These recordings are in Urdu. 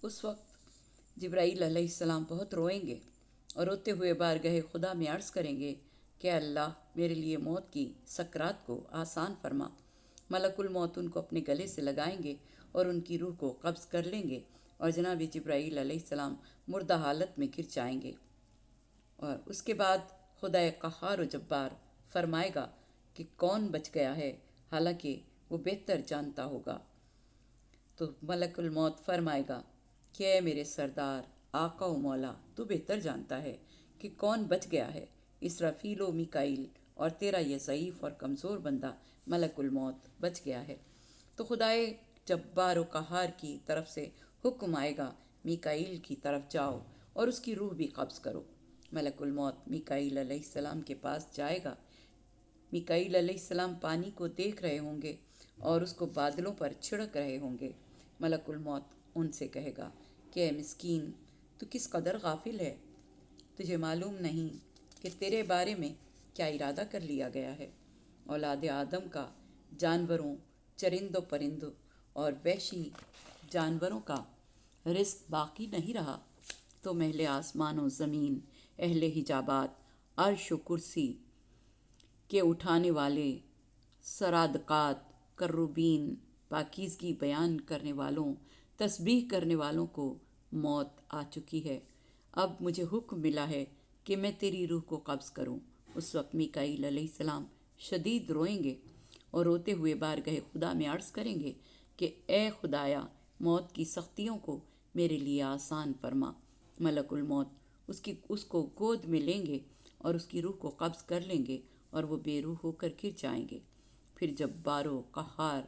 اس وقت جبرائیل علیہ السلام بہت روئیں گے اور روتے ہوئے بارگاہ خدا میں عرض کریں گے کہ اللہ میرے لیے موت کی سکرات کو آسان فرما۔ ملک الموت ان کو اپنے گلے سے لگائیں گے اور ان کی روح کو قبض کر لیں گے اور جناب جبرائیل علیہ السلام مردہ حالت میں گر جائیں گے۔ اور اس کے بعد خدا قہار و جبار فرمائے گا کہ کون بچ گیا ہے، حالانکہ وہ بہتر جانتا ہوگا۔ تو ملک الموت فرمائے گا کہ اے میرے سردار آقا و مولا، تو بہتر جانتا ہے کہ کون بچ گیا ہے۔ اسرافیل و میکائیل اور تیرا یہ ضعیف اور کمزور بندہ ملک الموت بچ گیا ہے۔ تو خدائے جبار و قہار کی طرف سے حکم آئے گا، میکائیل کی طرف جاؤ اور اس کی روح بھی قبض کرو۔ ملک الموت میکائیل علیہ السلام کے پاس جائے گا۔ میکائیل علیہ السلام پانی کو دیکھ رہے ہوں گے اور اس کو بادلوں پر چھڑک رہے ہوں گے۔ ملک الموت ان سے کہے گا کہ اے مسکین، تو کس قدر غافل ہے، تجھے معلوم نہیں کہ تیرے بارے میں کیا ارادہ کر لیا گیا ہے۔ اولاد آدم کا، جانوروں، چرند و پرندوں اور وحشی جانوروں کا رزق باقی نہیں رہا، تو اہل آسمان و زمین، اہل حجابات، عرش و کرسی کے اٹھانے والے، سرادقات، کروبین، پاکیزگی بیان کرنے والوں، تسبیح کرنے والوں کو موت آ چکی ہے۔ اب مجھے حکم ملا ہے کہ میں تیری روح کو قبض کروں۔ اس وقت میکائیل علیہ السلام شدید روئیں گے اور روتے ہوئے بارگاہ خدا میں عرض کریں گے کہ اے خدایا، موت کی سختیوں کو میرے لیے آسان فرما۔ ملک الموت اس کو گود میں لیں گے اور اس کی روح کو قبض کر لیں گے اور وہ بے روح ہو کر گر جائیں گے۔ پھر جب بارو قہار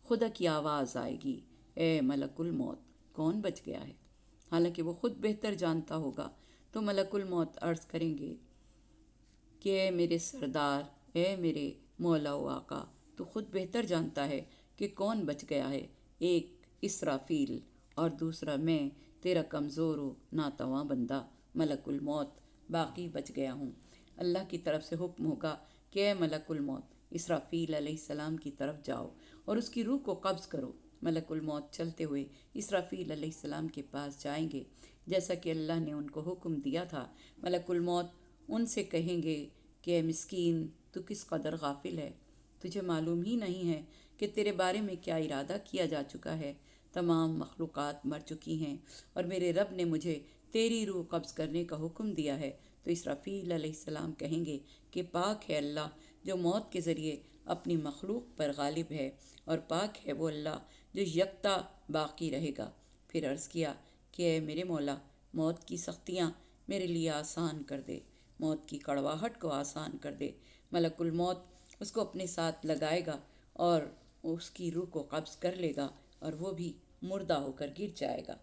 خدا کی آواز آئے گی، اے ملک الموت، کون بچ گیا ہے؟ حالانکہ وہ خود بہتر جانتا ہوگا، تو ملک الموت عرض کریں گے کہ اے میرے سردار، اے میرے مولا و آقا، تو خود بہتر جانتا ہے کہ کون بچ گیا ہے، ایک اسرافیل اور دوسرا میں تیرا کمزور و ناتواں بندہ ملک الموت باقی بچ گیا ہوں۔ اللہ کی طرف سے حکم ہوگا کہ اے ملک الموت، اسرافیل علیہ السلام کی طرف جاؤ اور اس کی روح کو قبض کرو۔ ملک الموت چلتے ہوئے اسرافیل علیہ السلام کے پاس جائیں گے جیسا کہ اللہ نے ان کو حکم دیا تھا۔ ملک الموت ان سے کہیں گے کہ اے مسکین، تو کس قدر غافل ہے، تجھے معلوم ہی نہیں ہے کہ تیرے بارے میں کیا ارادہ کیا جا چکا ہے۔ تمام مخلوقات مر چکی ہیں اور میرے رب نے مجھے تیری روح قبض کرنے کا حکم دیا ہے۔ تو اسرافیل علیہ السلام کہیں گے کہ پاک ہے اللہ جو موت کے ذریعے اپنی مخلوق پر غالب ہے، اور پاک ہے وہ اللہ جو یکتا باقی رہے گا۔ پھر عرض کیا کہ اے میرے مولا، موت کی سختیاں میرے لیے آسان کر دے، موت کی کڑواہٹ کو آسان کر دے۔ ملک الموت اس کو اپنے ساتھ لگائے گا اور اس کی روح کو قبض کر لے گا اور وہ بھی مردہ ہو کر گر جائے گا۔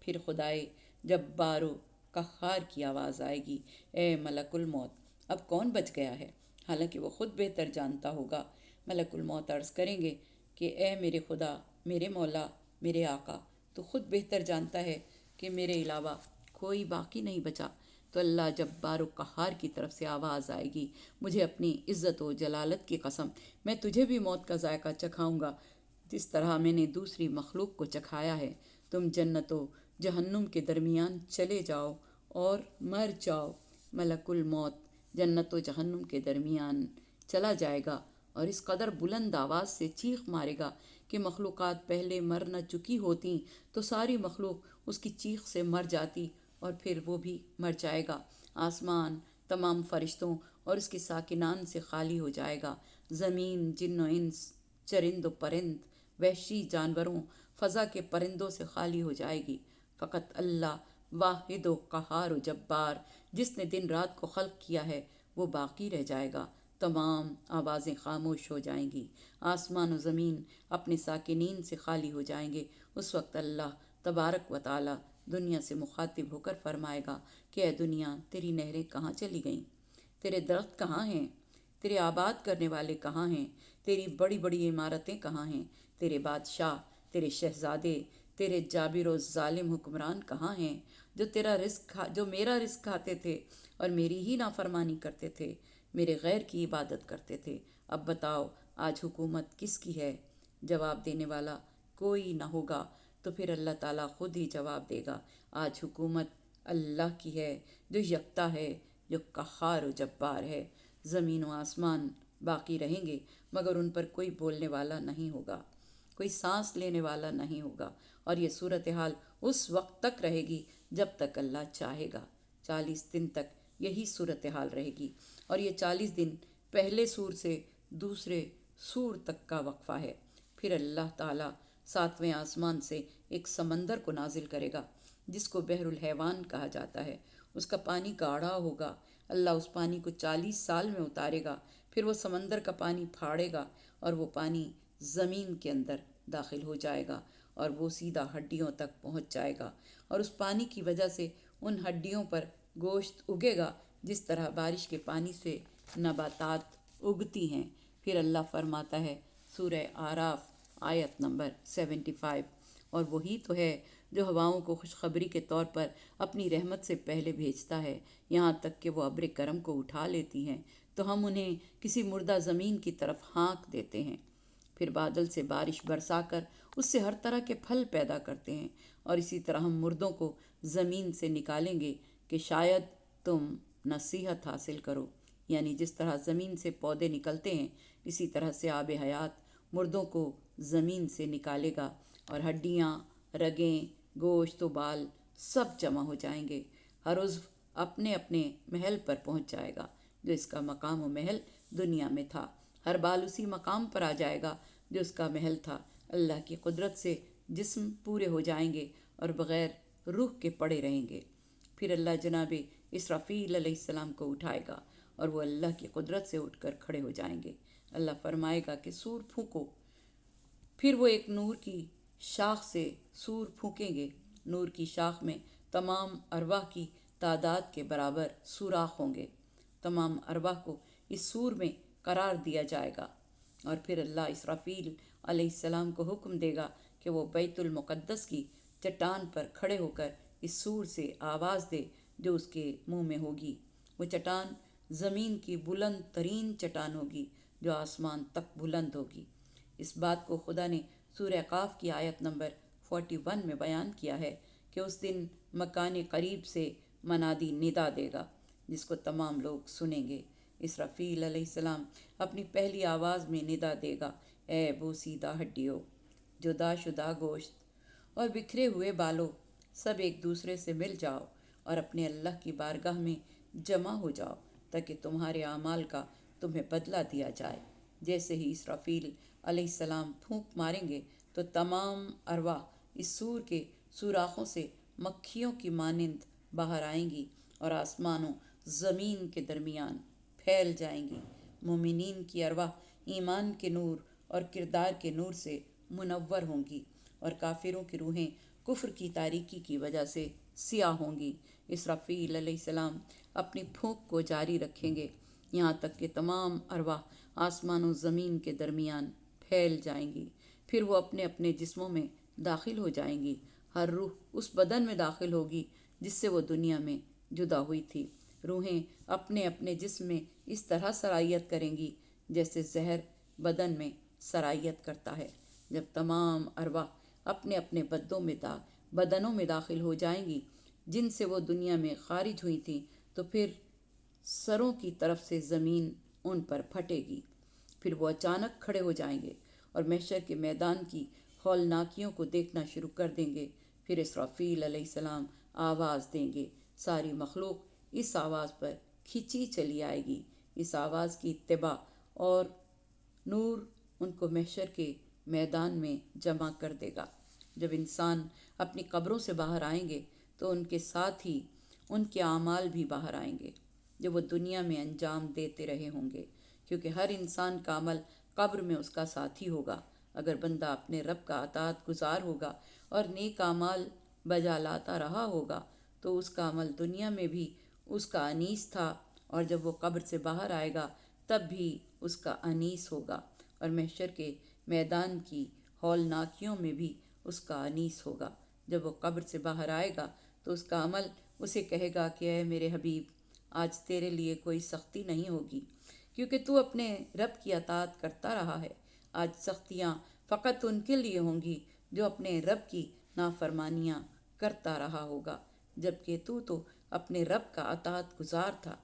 پھر خدائے جبار و قہار کی آواز آئے گی، اے ملک الموت، اب کون بچ گیا ہے؟ حالانکہ وہ خود بہتر جانتا ہوگا۔ ملک الموت عرض کریں گے کہ اے میرے خدا، میرے مولا، میرے آقا، تو خود بہتر جانتا ہے کہ میرے علاوہ کوئی باقی نہیں بچا۔ تو اللہ جبار و قہار کی طرف سے آواز آئے گی، مجھے اپنی عزت و جلالت کی قسم، میں تجھے بھی موت کا ذائقہ چکھاؤں گا جس طرح میں نے دوسری مخلوق کو چکھایا ہے۔ تم جنت و جہنم کے درمیان چلے جاؤ اور مر جاؤ۔ ملک الموت جنت و جہنم کے درمیان چلا جائے گا اور اس قدر بلند آواز سے چیخ مارے گا کہ مخلوقات پہلے مر نہ چکی ہوتیں تو ساری مخلوق اس کی چیخ سے مر جاتی، اور پھر وہ بھی مر جائے گا۔ آسمان تمام فرشتوں اور اس کے ساکنان سے خالی ہو جائے گا۔ زمین جن و انس، چرند و پرند، وحشی جانوروں، فضا کے پرندوں سے خالی ہو جائے گی۔ فقط اللہ واحد و قہار و جبار، جس نے دن رات کو خلق کیا ہے، وہ باقی رہ جائے گا۔ تمام آوازیں خاموش ہو جائیں گی، آسمان و زمین اپنے ساکنین سے خالی ہو جائیں گے۔ اس وقت اللہ تبارک و تعالی دنیا سے مخاطب ہو کر فرمائے گا کہ اے دنیا، تیری نہریں کہاں چلی گئیں؟ تیرے درخت کہاں ہیں؟ تیرے آباد کرنے والے کہاں ہیں؟ تیری بڑی بڑی عمارتیں کہاں ہیں؟ تیرے بادشاہ، تیرے شہزادے، تیرے جابر و ظالم حکمران کہاں ہیں جو میرا رزق کھاتے تھے اور میری ہی نافرمانی کرتے تھے، میرے غیر کی عبادت کرتے تھے؟ اب بتاؤ آج حکومت کس کی ہے؟ جواب دینے والا کوئی نہ ہوگا تو پھر اللہ تعالیٰ خود ہی جواب دے گا، آج حکومت اللہ کی ہے جو یکتا ہے، جو قہار و جبار ہے۔ زمین و آسمان باقی رہیں گے مگر ان پر کوئی بولنے والا نہیں ہوگا، کوئی سانس لینے والا نہیں ہوگا، اور یہ صورتحال اس وقت تک رہے گی جب تک اللہ چاہے گا۔ 40 دن تک یہی صورتحال رہے گی، اور یہ 40 دن پہلے سور سے دوسرے سور تک کا وقفہ ہے۔ پھر اللہ تعالیٰ 7ویں آسمان سے ایک سمندر کو نازل کرے گا جس کو بحر الحیوان کہا جاتا ہے۔ اس کا پانی گاڑھا ہوگا۔ اللہ اس پانی کو 40 سال میں اتارے گا، پھر وہ سمندر کا پانی پھاڑے گا اور وہ پانی زمین کے اندر داخل ہو جائے گا اور وہ سیدھا ہڈیوں تک پہنچ جائے گا، اور اس پانی کی وجہ سے ان ہڈیوں پر گوشت اگے گا جس طرح بارش کے پانی سے نباتات اگتی ہیں۔ پھر اللہ فرماتا ہے سورہ اعراف آیت نمبر 75، اور وہی تو ہے جو ہواؤں کو خوشخبری کے طور پر اپنی رحمت سے پہلے بھیجتا ہے، یہاں تک کہ وہ ابر کرم کو اٹھا لیتی ہیں تو ہم انہیں کسی مردہ زمین کی طرف ہانک دیتے ہیں، پھر بادل سے بارش برسا کر اس سے ہر طرح کے پھل پیدا کرتے ہیں، اور اسی طرح ہم مردوں کو زمین سے نکالیں گے کہ شاید تم نصیحت حاصل کرو۔ یعنی جس طرح زمین سے پودے نکلتے ہیں اسی طرح سے آب حیات مردوں کو زمین سے نکالے گا، اور ہڈیاں، رگیں، گوشت و بال سب جمع ہو جائیں گے۔ ہر عضو اپنے اپنے محل پر پہنچ جائے گا جو اس کا مقام و محل دنیا میں تھا، ہر بال اسی مقام پر آ جائے گا جو اس کا محل تھا۔ اللہ کی قدرت سے جسم پورے ہو جائیں گے اور بغیر روح کے پڑے رہیں گے۔ پھر اللہ جناب اسرافیل علیہ السلام کو اٹھائے گا اور وہ اللہ کی قدرت سے اٹھ کر کھڑے ہو جائیں گے۔ اللہ فرمائے گا کہ سور پھونکو، پھر وہ ایک نور کی شاخ سے سور پھونکیں گے۔ نور کی شاخ میں تمام ارواح کی تعداد کے برابر سوراخ ہوں گے۔ تمام ارواح کو اس سور میں قرار دیا جائے گا، اور پھر اللہ اسرافیل علیہ السلام کو حکم دے گا کہ وہ بیت المقدس کی چٹان پر کھڑے ہو کر اس سور سے آواز دے جو اس کے منہ میں ہوگی۔ وہ چٹان زمین کی بلند ترین چٹان ہوگی جو آسمان تک بلند ہوگی۔ اس بات کو خدا نے سورہ قاف کی آیت نمبر 41 میں بیان کیا ہے کہ اس دن مکان قریب سے منادی ندا دے گا جس کو تمام لوگ سنیں گے۔ اسرافیل علیہ السلام اپنی پہلی آواز میں ندا دے گا، اے بوسیدہ ہڈیوں، جدا شدہ گوشت اور بکھرے ہوئے بالوں، سب ایک دوسرے سے مل جاؤ اور اپنے اللہ کی بارگاہ میں جمع ہو جاؤ تاکہ تمہارے اعمال کا تمہیں بدلہ دیا جائے۔ جیسے ہی اسرافیل علیہ السلام پھونک ماریں گے تو تمام ارواح اس سور کے سوراخوں سے مکھیوں کی مانند باہر آئیں گی اور آسمان و زمین کے درمیان پھیل جائیں گی۔ مومنین کی ارواح ایمان کے نور اور کردار کے نور سے منور ہوں گی، اور کافروں کی روحیں کفر کی تاریکی کی وجہ سے سیاہ ہوں گی۔ اسرافیل علیہ السلام اپنی پھونک کو جاری رکھیں گے یہاں تک کہ تمام ارواح آسمان و زمین کے درمیان پھیل جائیں گی، پھر وہ اپنے اپنے جسموں میں داخل ہو جائیں گی۔ ہر روح اس بدن میں داخل ہوگی جس سے وہ دنیا میں جدا ہوئی تھی۔ روحیں اپنے اپنے جسم میں اس طرح سرایت کریں گی جیسے زہر بدن میں سرایت کرتا ہے۔ جب تمام ارواح اپنے اپنے بدنوں میں داخل ہو جائیں گی جن سے وہ دنیا میں خارج ہوئی تھیں تو پھر سروں کی طرف سے زمین ان پر پھٹے گی، پھر وہ اچانک کھڑے ہو جائیں گے اور محشر کے میدان کی ہولناکیوں کو دیکھنا شروع کر دیں گے۔ پھر اسرافیل علیہ السلام آواز دیں گے، ساری مخلوق اس آواز پر کھینچی چلی آئے گی۔ اس آواز کی اتباع اور نور ان کو محشر کے میدان میں جمع کر دے گا۔ جب انسان اپنی قبروں سے باہر آئیں گے تو ان کے ساتھ ہی ان کے اعمال بھی باہر آئیں گے جو وہ دنیا میں انجام دیتے رہے ہوں گے، کیونکہ ہر انسان کا عمل قبر میں اس کا ساتھی ہوگا۔ اگر بندہ اپنے رب کا اطاعت گزار ہوگا اور نیک اعمال بجا لاتا رہا ہوگا تو اس کا عمل دنیا میں بھی اس کا انیس تھا، اور جب وہ قبر سے باہر آئے گا تب بھی اس کا انیس ہوگا، اور محشر کے میدان کی ہولناکیوں میں بھی اس کا انیس ہوگا۔ جب وہ قبر سے باہر آئے گا تو اس کا عمل اسے کہے گا کہ اے میرے حبیب، آج تیرے لیے کوئی سختی نہیں ہوگی کیونکہ تو اپنے رب کی اطاعت کرتا رہا ہے۔ آج سختیاں فقط ان کے لیے ہوں گی جو اپنے رب کی نافرمانیاں کرتا رہا ہوگا، جبکہ تو اپنے رب کا اطاعت گزار تھا،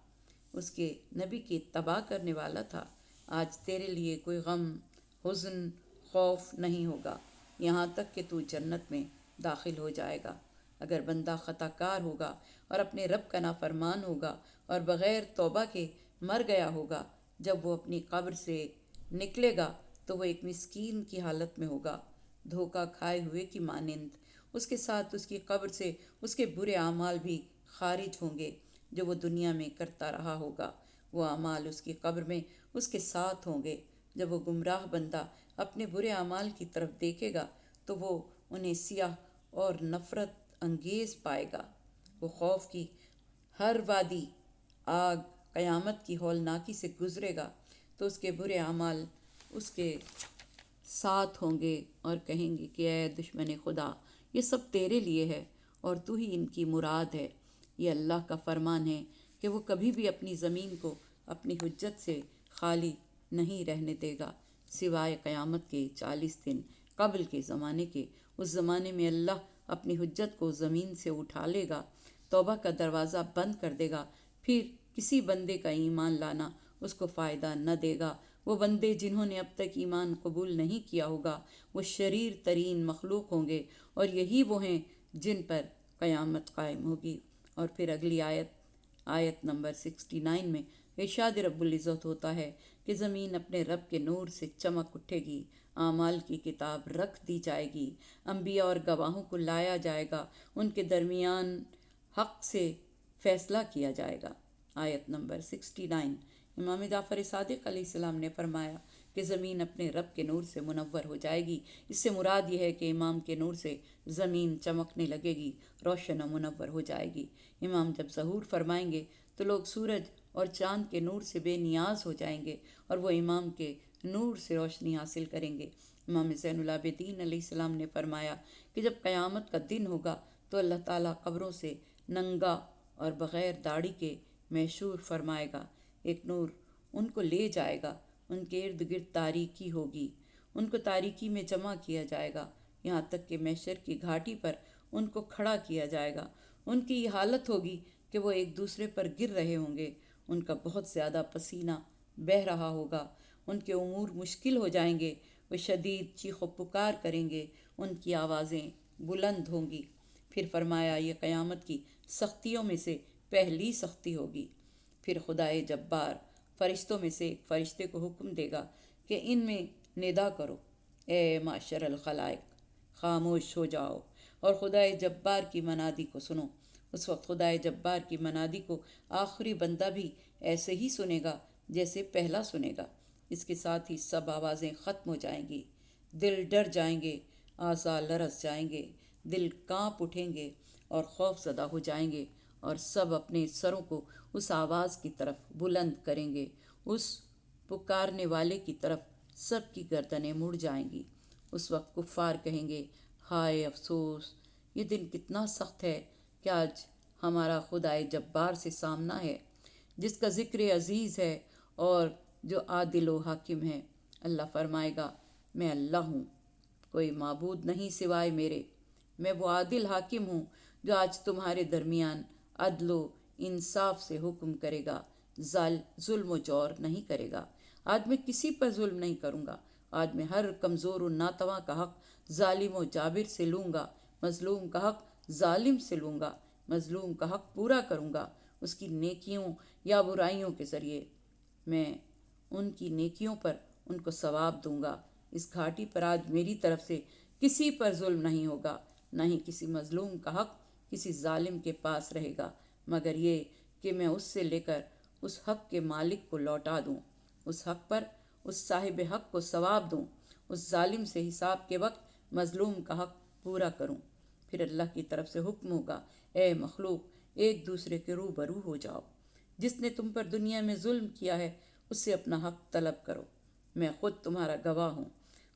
اس کے نبی کی اتباع کرنے والا تھا۔ آج تیرے لیے کوئی غم، حزن، خوف نہیں ہوگا، یہاں تک کہ تو جنت میں داخل ہو جائے گا۔ اگر بندہ خطا کار ہوگا اور اپنے رب کا نافرمان ہوگا اور بغیر توبہ کے مر گیا ہوگا، جب وہ اپنی قبر سے نکلے گا تو وہ ایک مسکین کی حالت میں ہوگا، دھوکہ کھائے ہوئے کی مانند۔ اس کے ساتھ اس کی قبر سے اس کے برے اعمال بھی خارج ہوں گے جو وہ دنیا میں کرتا رہا ہوگا۔ وہ اعمال اس کی قبر میں اس کے ساتھ ہوں گے۔ جب وہ گمراہ بندہ اپنے برے اعمال کی طرف دیکھے گا تو وہ انہیں سیاہ اور نفرت انگیز پائے گا۔ وہ خوف کی ہر وادی آگ قیامت کی ہولناکی سے گزرے گا تو اس کے برے اعمال اس کے ساتھ ہوں گے اور کہیں گے کہ اے دشمن خدا، یہ سب تیرے لیے ہے اور تو ہی ان کی مراد ہے۔ یہ اللہ کا فرمان ہے کہ وہ کبھی بھی اپنی زمین کو اپنی حجت سے خالی نہیں رہنے دے گا، سوائے قیامت کے 40 دن قبل کے زمانے کے۔ اس زمانے میں اللہ اپنی حجت کو زمین سے اٹھا لے گا، توبہ کا دروازہ بند کر دے گا، پھر کسی بندے کا ایمان لانا اس کو فائدہ نہ دے گا۔ وہ بندے جنہوں نے اب تک ایمان قبول نہیں کیا ہوگا وہ شریر ترین مخلوق ہوں گے، اور یہی وہ ہیں جن پر قیامت قائم ہوگی۔ اور پھر اگلی آیت نمبر 69 میں ارشاد رب العزت ہوتا ہے کہ زمین اپنے رب کے نور سے چمک اٹھے گی، اعمال کی کتاب رکھ دی جائے گی، انبیاء اور گواہوں کو لایا جائے گا، ان کے درمیان حق سے فیصلہ کیا جائے گا۔ آیت نمبر 69۔ امام جعفر صادق علیہ السلام نے فرمایا کہ زمین اپنے رب کے نور سے منور ہو جائے گی۔ اس سے مراد یہ ہے کہ امام کے نور سے زمین چمکنے لگے گی، روشن و منور ہو جائے گی۔ امام جب ظہور فرمائیں گے تو لوگ سورج اور چاند کے نور سے بے نیاز ہو جائیں گے اور وہ امام کے نور سے روشنی حاصل کریں گے۔ امام زین العابدین علیہ السلام نے فرمایا کہ جب قیامت کا دن ہوگا تو اللہ تعالیٰ قبروں سے ننگا اور بغیر داڑھی کے محشور فرمائے گا۔ ایک نور ان کو لے جائے گا، ان کے ارد گرد تاریکی ہوگی، ان کو تاریکی میں جمع کیا جائے گا، یہاں تک کہ محشر کی گھاٹی پر ان کو کھڑا کیا جائے گا۔ ان کی یہ حالت ہوگی کہ وہ ایک دوسرے پر گر رہے ہوں گے، ان کا بہت زیادہ پسینہ بہہ رہا ہوگا، ان کے امور مشکل ہو جائیں گے، وہ شدید چیخ و پکار کریں گے، ان کی آوازیں بلند ہوں گی۔ پھر فرمایا یہ قیامت کی سختیوں میں سے پہلی سختی ہوگی۔ پھر خدائے جبار فرشتوں میں سے ایک فرشتے کو حکم دے گا کہ ان میں ندا کرو، اے معشر الخلائق، خاموش ہو جاؤ اور خدائے جبار کی منادی کو سنو۔ اس وقت خدائے جبار کی منادی کو آخری بندہ بھی ایسے ہی سنے گا جیسے پہلا سنے گا۔ اس کے ساتھ ہی سب آوازیں ختم ہو جائیں گی، دل ڈر جائیں گے، اعضاء لرز جائیں گے، دل کانپ اٹھیں گے اور خوف زدہ ہو جائیں گے، اور سب اپنے سروں کو اس آواز کی طرف بلند کریں گے، اس پکارنے والے کی طرف سب کی گردنیں مڑ جائیں گی۔ اس وقت کفار کہیں گے ہائے افسوس، یہ دن کتنا سخت ہے کہ آج ہمارا خدائے جبار سے سامنا ہے، جس کا ذکر عزیز ہے اور جو عادل و حاکم ہے۔ اللہ فرمائے گا میں اللہ ہوں، کوئی معبود نہیں سوائے میرے، میں وہ عادل حاکم ہوں جو آج تمہارے درمیان عدل و انصاف سے حکم کرے گا، ظلم و جور نہیں کرے گا۔ آج میں کسی پر ظلم نہیں کروں گا، آج میں ہر کمزور و ناتواں کا حق ظالم و جابر سے لوں گا، مظلوم کا حق ظالم سے لوں گا، مظلوم کا حق پورا کروں گا اس کی نیکیوں یا برائیوں کے ذریعے۔ میں ان کی نیکیوں پر ان کو ثواب دوں گا۔ اس گھاٹی پر آج میری طرف سے کسی پر ظلم نہیں ہوگا، نہ ہی کسی مظلوم کا حق کسی ظالم کے پاس رہے گا، مگر یہ کہ میں اس سے لے کر اس حق کے مالک کو لوٹا دوں، اس حق پر اس صاحب حق کو ثواب دوں، اس ظالم سے حساب کے وقت مظلوم کا حق پورا کروں۔ پھر اللہ کی طرف سے حکم ہوگا اے مخلوق، ایک دوسرے کے روبرو ہو جاؤ، جس نے تم پر دنیا میں ظلم کیا ہے اس سے اپنا حق طلب کرو، میں خود تمہارا گواہ ہوں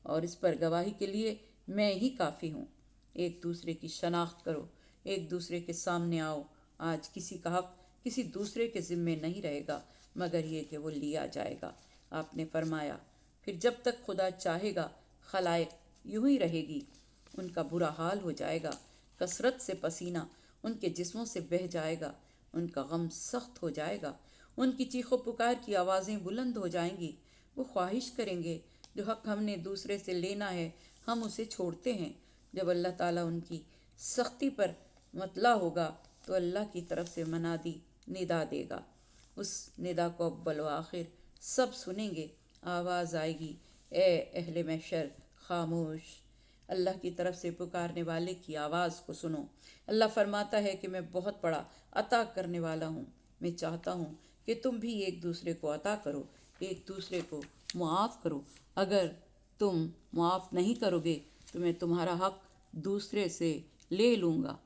اور اس پر گواہی کے لیے میں ہی کافی ہوں۔ ایک دوسرے کی شناخت کرو، ایک دوسرے کے سامنے آؤ۔ آج کسی کا حق کسی دوسرے کے ذمے نہیں رہے گا مگر یہ کہ وہ لیا جائے گا۔ آپ نے فرمایا پھر جب تک خدا چاہے گا خلائق یوں ہی رہے گی، ان کا برا حال ہو جائے گا، کثرت سے پسینہ ان کے جسموں سے بہہ جائے گا، ان کا غم سخت ہو جائے گا، ان کی چیخ و پکار کی آوازیں بلند ہو جائیں گی۔ وہ خواہش کریں گے جو حق ہم نے دوسرے سے لینا ہے ہم اسے چھوڑتے ہیں۔ جب اللہ تعالیٰ ان کی سختی پر مطلع ہوگا تو اللہ کی طرف سے منادی ندا دے گا۔ اس ندا کو اول و آخر سب سنیں گے۔ آواز آئے گی، اے اہل محشر خاموش، اللہ کی طرف سے پکارنے والے کی آواز کو سنو۔ اللہ فرماتا ہے کہ میں بہت بڑا عطا کرنے والا ہوں۔ میں چاہتا ہوں کہ تم بھی ایک دوسرے کو عطا کرو، ایک دوسرے کو معاف کرو۔ اگر تم معاف نہیں کرو گے تو میں تمہارا حق دوسرے سے لے لوں گا۔